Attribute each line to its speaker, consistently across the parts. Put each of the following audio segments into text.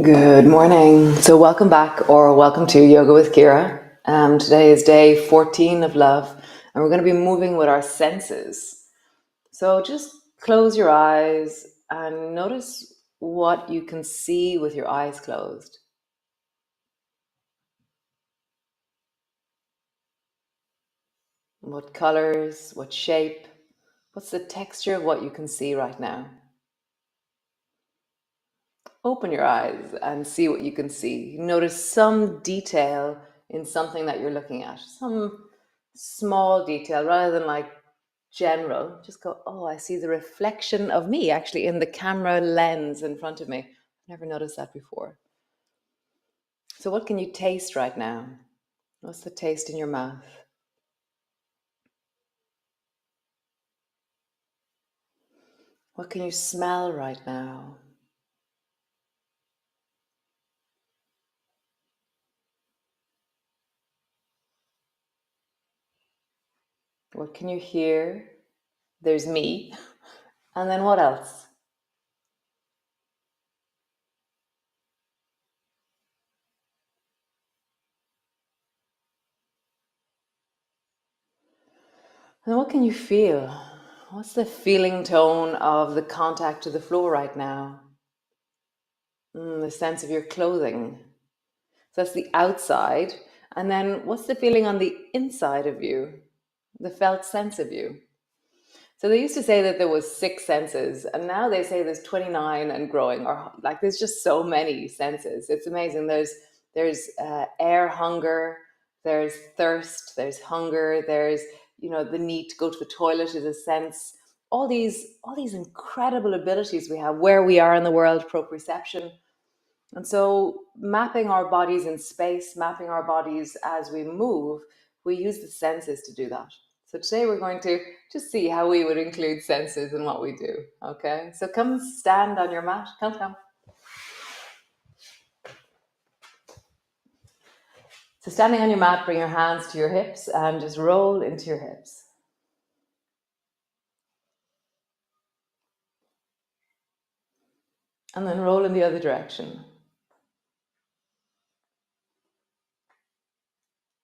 Speaker 1: Good morning. So welcome back or welcome to Yoga with Ciara. Today is day 14 of love and we're going to be moving with our senses. So just close your eyes and notice what you can see with your eyes closed. What colors, what shape, what's the texture of what you can see right now? Open your eyes and see what you can see. Notice some detail in something that you're looking at, some small detail rather than like general. Just go, oh, I see the reflection of me actually in the camera lens in front of me. Never noticed that before. So, what can you taste right now? What's the taste in your mouth? What can you smell right now? What can you hear? There's me. And then what else? And what can you feel? What's the feeling tone of the contact to the floor right now? The sense of your clothing. So that's the outside. And then what's the feeling on the inside of you? The felt sense of you. So they used to say that there was six senses, and now they say there's 29 and growing, or like there's just so many senses. It's amazing. There's air hunger, there's thirst, there's hunger, there's the need to go to the toilet is a sense. All these incredible abilities we have, where we are in the world, proprioception. And so, mapping our bodies in space, mapping our bodies as we move, we use the senses to do that. So, today we're going to just see how we would include senses in what we do. Okay, so come stand on your mat. Come. So, standing on your mat, bring your hands to your hips and just roll into your hips. And then roll in the other direction.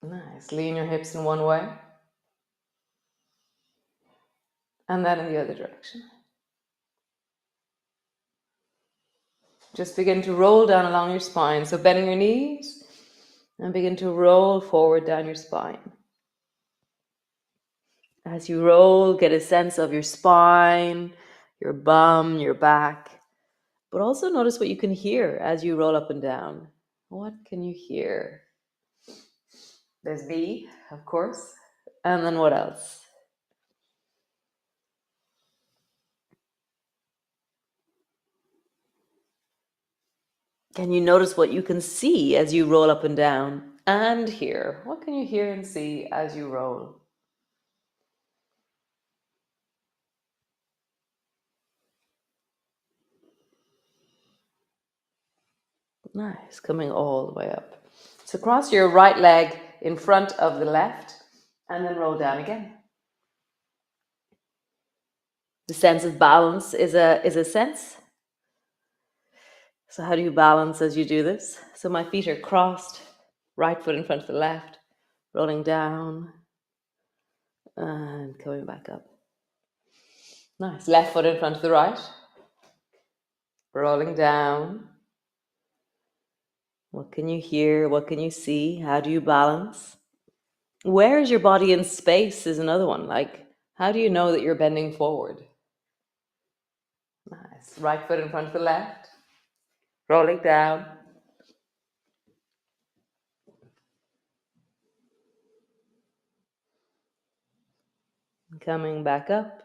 Speaker 1: Nice. Lean your hips in one way. And then in the other direction. Just begin to roll down along your spine. So bending your knees and begin to roll forward down your spine. As you roll, get a sense of your spine, your bum, your back, but also notice what you can hear as you roll up and down. What can you hear? There's me, of course. And then what else? Can you notice what you can see as you roll up and down? And hear. What can you hear and see as you roll? Nice, coming all the way up. So cross your right leg in front of the left and then roll down again. The sense of balance is a sense. So how do you balance as you do this? So my feet are crossed, right foot in front of the left, rolling down and coming back up. Nice. Left foot in front of the right, rolling down. What can you hear? What can you see? How do you balance? Where is your body in space is another one. Like, how do you know that you're bending forward? Nice. Right foot in front of the left, rolling down. Coming back up.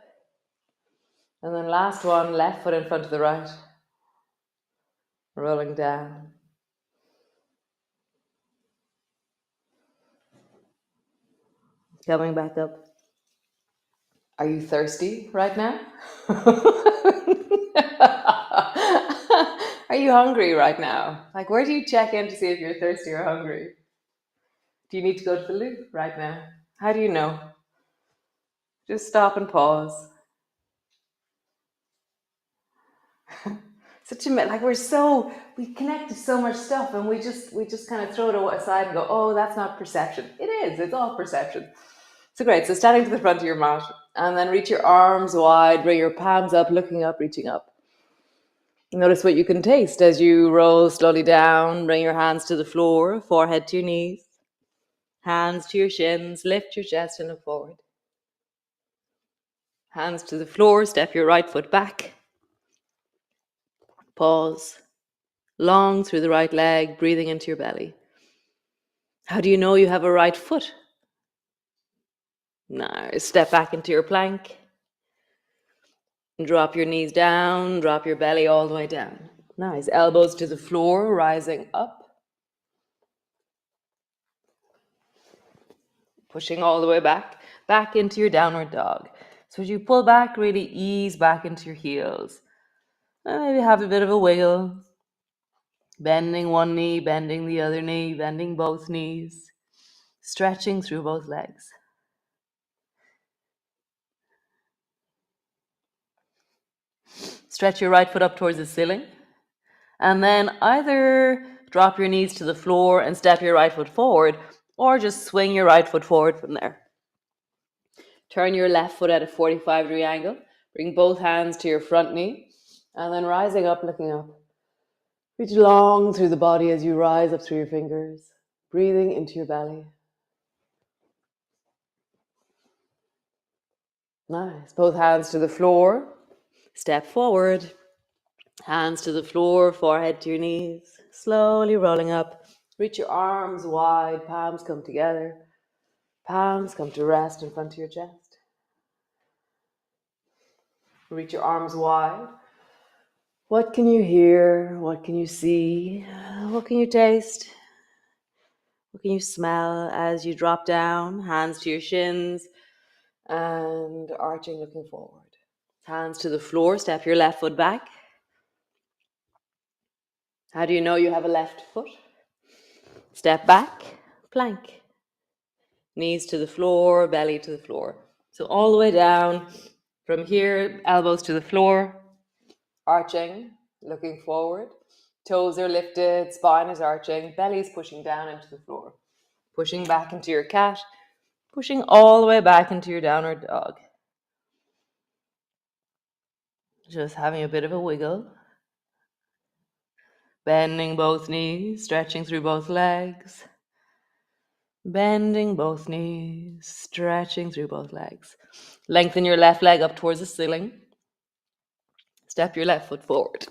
Speaker 1: And then last one, left foot in front of the right, rolling down. Coming back up. Are you thirsty right now? Are you hungry right now? Like, where do you check in to see if you're thirsty or hungry? Do you need to go to the loo right now? How do you know? Just stop and pause. like we connect to so much stuff, and we just kind of throw it aside and go, oh, that's not perception. It is. It's all perception. So great. So standing to the front of your mat, and then reach your arms wide, bring your palms up, looking up, reaching up. Notice what you can taste as you roll slowly down. Bring your hands to the floor, forehead to your knees, hands to your shins. Lift your chest and look forward. Hands to the floor. Step your right foot back. Pause. Long through the right leg, breathing into your belly. How do you know you have a right foot? Now, step back into your plank. Drop your knees down, drop your belly all the way down. Nice. Elbows to the floor, rising up. Pushing all the way back into your downward dog. So as you pull back, really ease back into your heels. And maybe have a bit of a wiggle. Bending one knee, bending the other knee, bending both knees. Stretching through both legs. Stretch your right foot up towards the ceiling. And then either drop your knees to the floor and step your right foot forward, or just swing your right foot forward from there. Turn your left foot at a 45-degree angle. Bring both hands to your front knee. And then rising up, looking up. Reach long through the body as you rise up through your fingers. Breathing into your belly. Nice. Both hands to the floor. Step forward. Hands to the floor, forehead to your knees. Slowly rolling up. Reach your arms wide. Palms come together. Palms come to rest in front of your chest. Reach your arms wide. What can you hear? What can you see? What can you taste? What can you smell as you drop down? Hands to your shins and arching, looking forward. Hands to the floor. Step your left foot back. How do you know you have a left foot? Step back, plank. Knees to the floor, belly to the floor. So all the way down. From here, elbows to the floor. Arching, looking forward. Toes are lifted, spine is arching, belly is pushing down into the floor. Pushing back into your cat, pushing all the way back into your downward dog. Just having a bit of a wiggle. Bending both knees, stretching through both legs. Bending both knees, stretching through both legs. Lengthen your left leg up towards the ceiling. Step your left foot forward.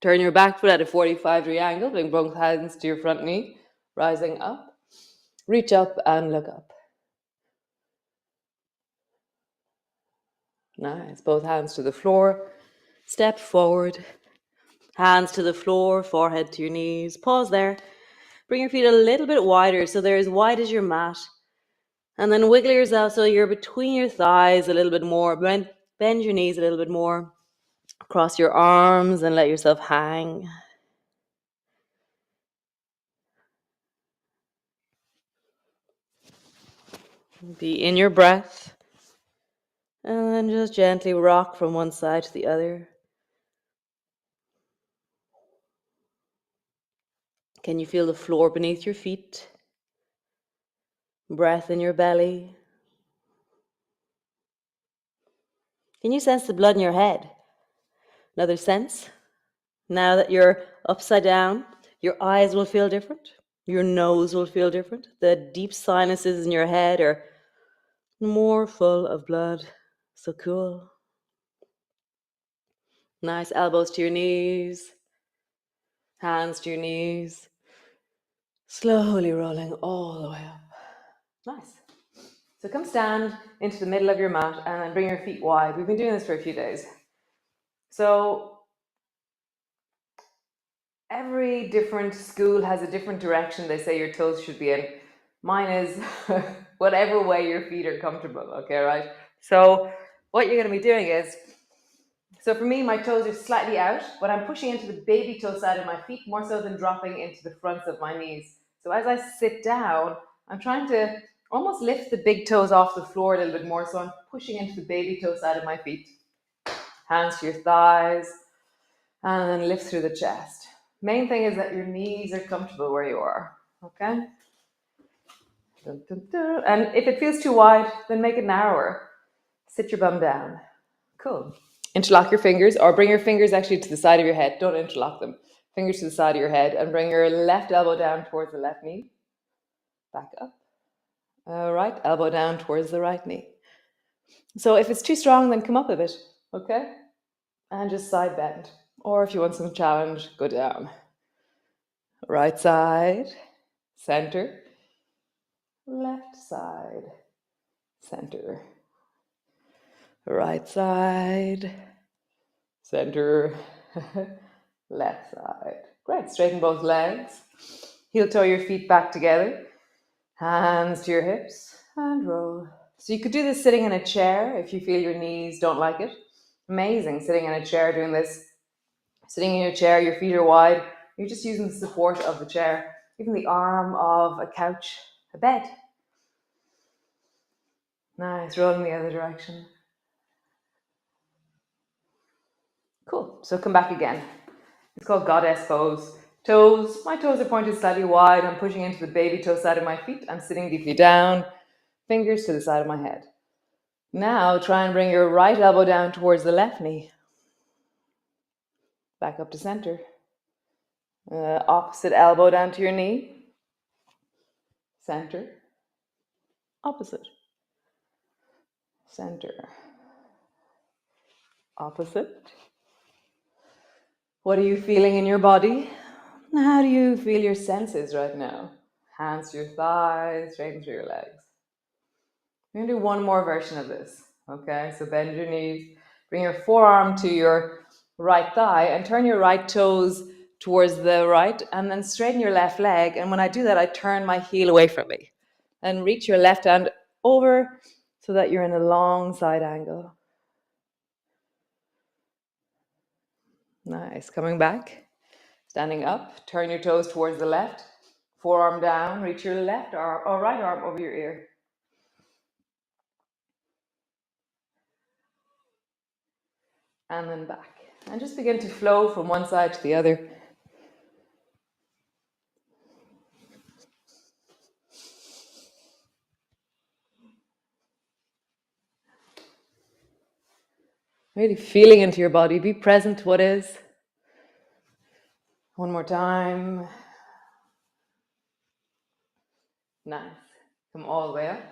Speaker 1: Turn your back foot at a 45-degree angle. Bring both hands to your front knee. Rising up. Reach up and look up. Nice. Both hands to the floor. Step forward. Hands to the floor, forehead to your knees. Pause there. Bring your feet a little bit wider so they're as wide as your mat. And then wiggle yourself so you're between your thighs a little bit more. Bend your knees a little bit more. Cross your arms and let yourself hang. Be in your breath. And then just gently rock from one side to the other. Can you feel the floor beneath your feet? Breath in your belly. Can you sense the blood in your head? Another sense. Now that you're upside down, your eyes will feel different. Your nose will feel different. The deep sinuses in your head are more full of blood. So cool. Nice. Elbows to your knees. Hands to your knees. Slowly rolling all the way up. Nice. So come stand into the middle of your mat and then bring your feet wide. We've been doing this for a few days. So every different school has a different direction they say your toes should be in. Mine is whatever way your feet are comfortable, okay, right? So what you're going to be doing is, so for me, my toes are slightly out, but I'm pushing into the baby toe side of my feet more so than dropping into the fronts of my knees. So as I sit down, I'm trying to almost lift the big toes off the floor a little bit more. So I'm pushing into the baby toe side of my feet. Hands to your thighs. And then lift through the chest. Main thing is that your knees are comfortable where you are. Okay? Dun, dun, dun. And if it feels too wide, then make it narrower. Sit your bum down. Cool. Interlock your fingers, or bring your fingers actually to the side of your head. Don't interlock them. Fingers to the side of your head, and bring your left elbow down towards the left knee. Back up. Right elbow down towards the right knee. So if it's too strong, then come up a bit. Okay? And just side bend. Or if you want some challenge, go down. Right side, center, left side, center, right side, center, left side. Great. Straighten both legs. Heel toe your feet back together. Hands to your hips and roll. So you could do this sitting in a chair if you feel your knees don't like it. Amazing. Sitting in a chair doing this. Sitting in your chair, your feet are wide. You're just using the support of the chair, even the arm of a couch, a bed. Nice. Roll in the other direction. Cool. So come back again. It's called goddess pose. Toes. My toes are pointed slightly wide. I'm pushing into the baby toe side of my feet. I'm sitting deeply down. Fingers to the side of my head. Now try and bring your right elbow down towards the left knee. Back up to center. Opposite elbow down to your knee. Center. Opposite. Center. Opposite. What are you feeling in your body? How do you feel your senses right now? Hands to your thighs, straighten through your legs. We're going to do one more version of this. Okay, so bend your knees, bring your forearm to your right thigh and turn your right toes towards the right and then straighten your left leg. And when I do that, I turn my heel away from me and reach your left hand over so that you're in a long side angle. Nice. Coming back, standing up, turn your toes towards the left, forearm down, reach your left arm or right arm over your ear. And then back. And just begin to flow from one side to the other. Really feeling into your body. Be present to what is. One more time. Nice. Come all the way up.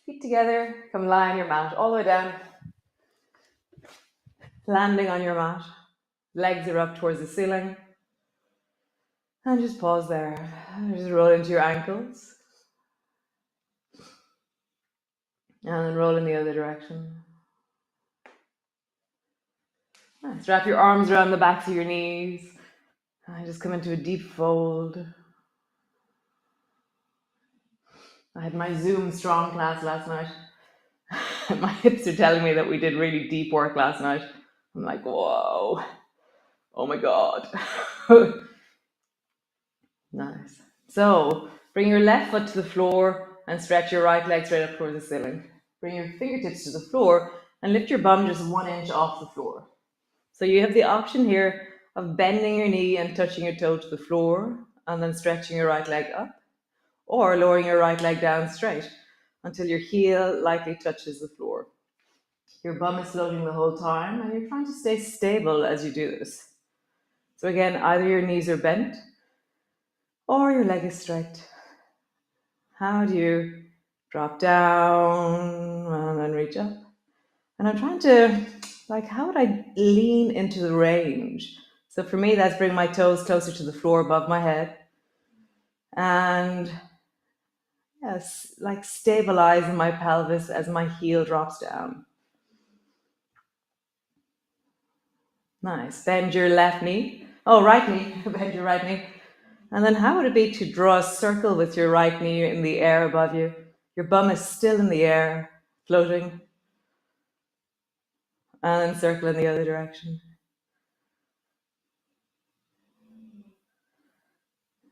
Speaker 1: Feet together. Come lie on your mat. All the way down. Landing on your mat. Legs are up towards the ceiling. And just pause there. Just roll into your ankles. And then roll in the other direction. Nice. Wrap your arms around the backs of your knees. And just come into a deep fold. I had my Zoom strong class last night. My hips are telling me that we did really deep work last night. I'm like, whoa. Oh my God. Nice. So bring your left foot to the floor and stretch your right leg straight up towards the ceiling. Bring your fingertips to the floor and lift your bum just 1 inch off the floor. So you have the option here of bending your knee and touching your toe to the floor and then stretching your right leg up, or lowering your right leg down straight until your heel lightly touches the floor. Your bum is floating the whole time and you're trying to stay stable as you do this. So again, either your knees are bent or your leg is straight. How do you drop down and then reach up? And I'm trying to, how would I lean into the range? So for me, that's bring my toes closer to the floor above my head. And yes, stabilize my pelvis as my heel drops down. Nice. Bend your left knee. Oh, right knee. Bend your right knee. And then how would it be to draw a circle with your right knee in the air above you? Your bum is still in the air, floating. And then circle in the other direction.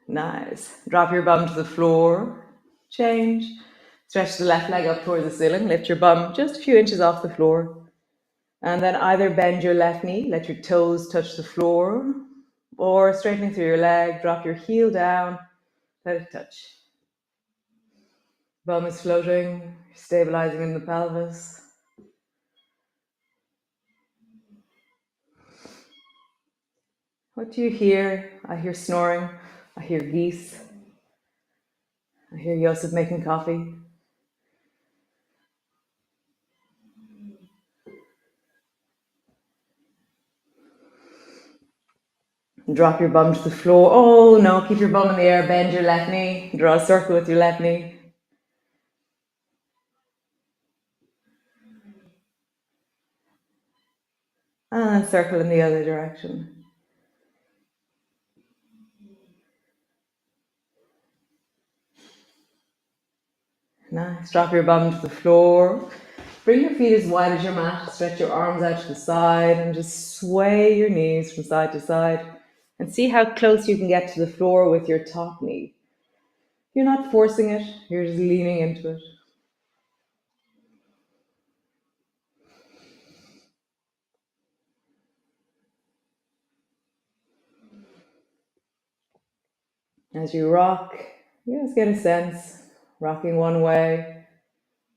Speaker 1: Nice. Drop your bum to the floor. Change. Stretch the left leg up towards the ceiling. Lift your bum just a few inches off the floor. And then either bend your left knee, let your toes touch the floor, or straightening through your leg, drop your heel down, let it touch. Bum is floating, stabilizing in the pelvis. What do you hear? I hear snoring. I hear geese. I hear Joseph making coffee. Drop your bum to the floor. Oh no, keep your bum in the air. Bend your left knee. Draw a circle with your left knee. And circle in the other direction. Nice. Drop your bum to the floor. Bring your feet as wide as your mat. Stretch your arms out to the side and just sway your knees from side to side. And see how close you can get to the floor with your top knee. You're not forcing it, you're just leaning into it. As you rock, you just get a sense, rocking one way,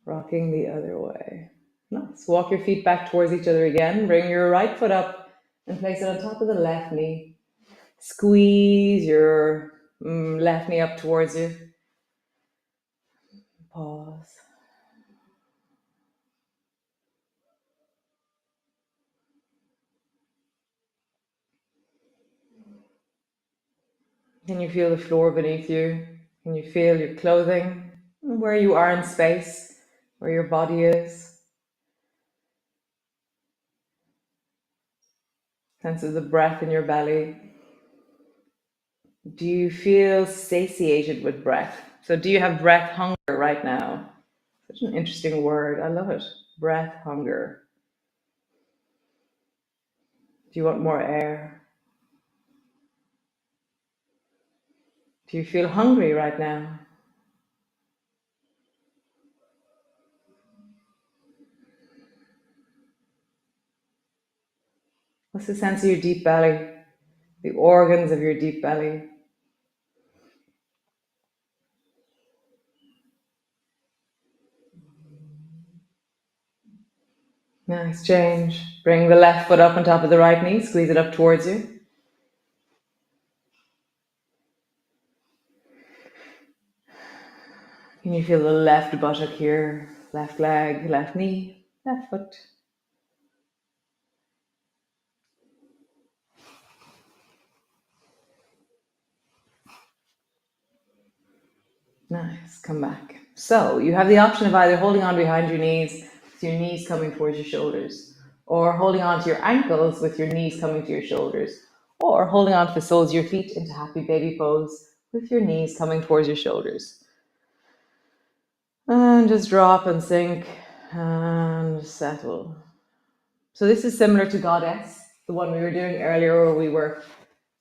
Speaker 1: rocking the other way. Nice. Walk your feet back towards each other again. Bring your right foot up and place it on top of the left knee. Squeeze your left knee up towards you. Pause. Can you feel the floor beneath you? Can you feel your clothing, where you are in space, where your body is? Sense of the breath in your belly. Do you feel satiated with breath? So do you have breath hunger right now? Such an interesting word. I love it. Breath hunger. Do you want more air? Do you feel hungry right now? What's the sense of your deep belly? The organs of your deep belly? Nice change. Bring the left foot up on top of the right knee. Squeeze it up towards you. Can you feel the left buttock here? Left leg, left knee, left foot. Nice, come back. So you have the option of either holding on behind your knees with your knees coming towards your shoulders, or holding on to your ankles with your knees coming to your shoulders, or holding on to the soles of your feet into happy baby pose with your knees coming towards your shoulders. And just drop and sink and settle. So this is similar to Goddess, the one we were doing earlier where we were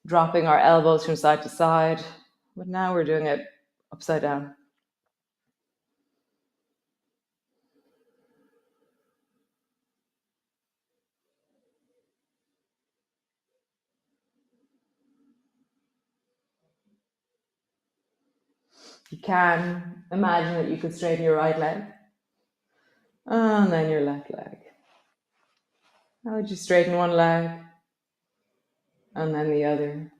Speaker 1: dropping our elbows from side to side, but now we're doing it upside down. You can imagine that you could straighten your right leg and then your left leg. How would you straighten one leg and then the other?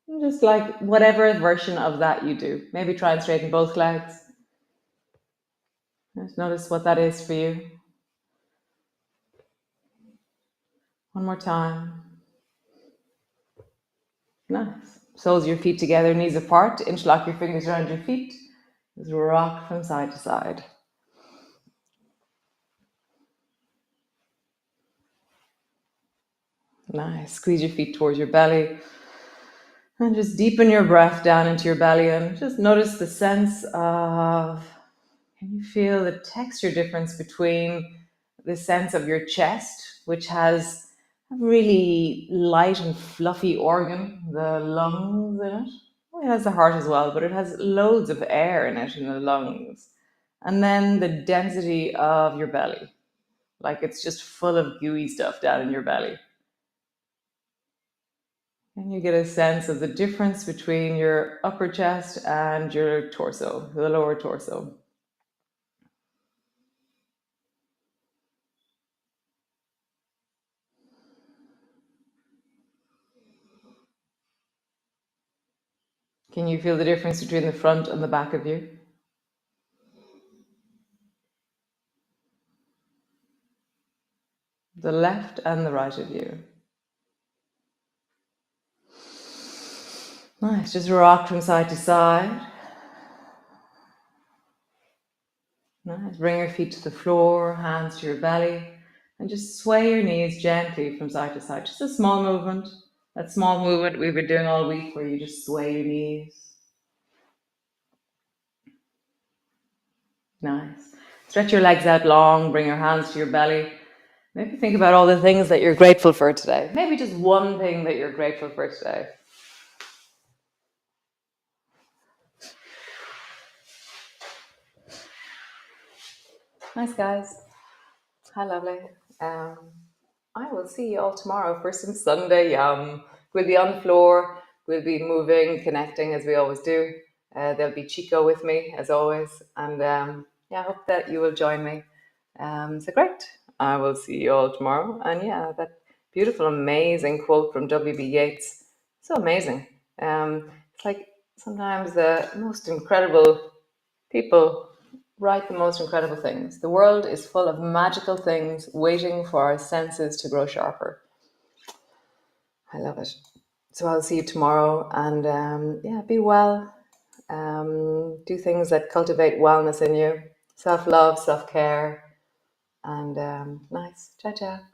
Speaker 1: And just like whatever version of that you do. Maybe try and straighten both legs. Just notice what that is for you. One more time. Nice. Soles of your feet together, knees apart. Interlock your fingers around your feet. Just rock from side to side. Nice. Squeeze your feet towards your belly. And just deepen your breath down into your belly and just notice the sense of, can you feel the texture difference between the sense of your chest, which has a really light and fluffy organ, the lungs in it. Well, it has the heart as well, but it has loads of air in it in the lungs. And then the density of your belly, like it's just full of gooey stuff down in your belly. And you get a sense of the difference between your upper chest and your torso, the lower torso. Can you feel the difference between the front and the back of you? The left and the right of you. Nice. Just rock from side to side. Nice. Bring your feet to the floor, hands to your belly, and just sway your knees gently from side to side. Just a small movement. That small movement we've been doing all week where you just sway your knees. Nice. Stretch your legs out long, bring your hands to your belly. Maybe think about all the things that you're grateful for today. Maybe just one thing that you're grateful for today. Nice, guys. Hi, lovely. I will see you all tomorrow for some Sunday yum. We'll be on the floor. We'll be moving, connecting as we always do. There'll be Chico with me as always. And yeah, I hope that you will join me. So great. I will see you all tomorrow. And yeah, that beautiful, amazing quote from W.B. Yeats. So amazing. It's like sometimes the most incredible people write the most incredible things. The world is full of magical things waiting for our senses to grow sharper. I love it. So I'll see you tomorrow, and yeah, be well. Do things that cultivate wellness in you, self-love, self-care, and nice. Ciao, ciao.